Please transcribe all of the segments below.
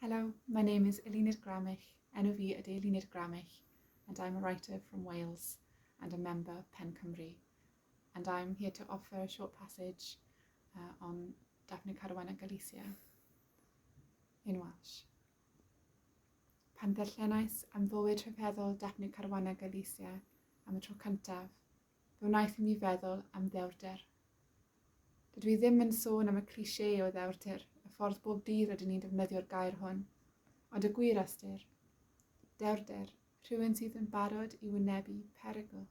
Hello, my name is Eluned Gramich, enw fi ydy Eluned Gramich, and I'm a writer from Wales and a member PEN Cymru. And I'm here to offer a short passage on Daphne Caruana Galizia in Welsh. Pan ddarllenais am fywyd rhyfeddol Daphne Caruana Galizia am y tro cyntaf, fe wnaeth i mi feddwl am ddewrder. Dydw i ddim yn sôn am y cliché o ddewrder, y ffordd bob dydd rydyn ni'n defnyddio'r gair hwn, ond y gwir ystyr, dewrder, rhywun sydd yn barod i wynebu perygl.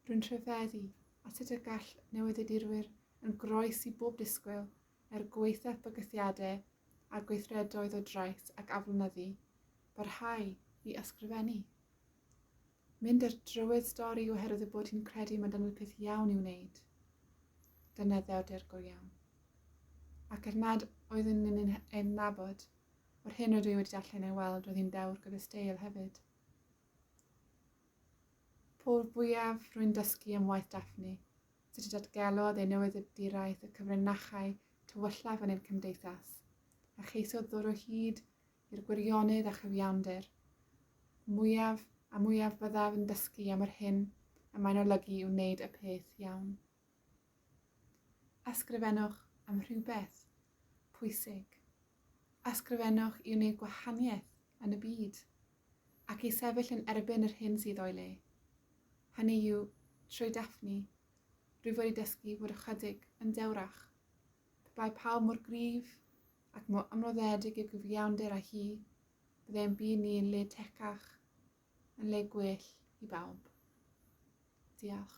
Rwy'n rhyfeddu a sut y gall newyddiadurwyr yn groes i bob disgwyl gweithio bygythiadau a weithredoedd o drais ac aflonyddu, barhau i ysgrifennu. Mynd ar drywydd stori oherwydd y bod hi'n credu mae dyna'r peth iawn i'w wneud. Dyna ddewrder go iawn. Ac nad oeddwn yn ein nabod, o'r hyn rydw i wedi darllen ei weld, roedd hi'n dewr gyda steil hefyd. Pob fwyaf rwy'n dysgu am waith Daphne, sut y datgelodd ei newyddiaduraeth y cyfrinachau tywyllaf yn ein cymdeithas, a cheisodd ddod o hyd i'r gwirionydd a chyfiawnder. Mwyaf a mwyaf byddaf yn dysgu am yr hyn a mae'n olygu i wneud y peth iawn. Ysgrifennwch am rhywbeth pwysig. Ysgrifennwch i wneud gwahaniaeth yn y byd, ac i sefyll yn erbyn yr hyn sydd o'i le. Hynny yw, trwy Daphne, rwyf wedi dysgu bod ychydig yn dewrach. Bai pawb mor gryf ac mor nodedig y gyfiawnder â hi, byddai'n byd ni yn le tecach, yn le gwell i bawb. Diolch.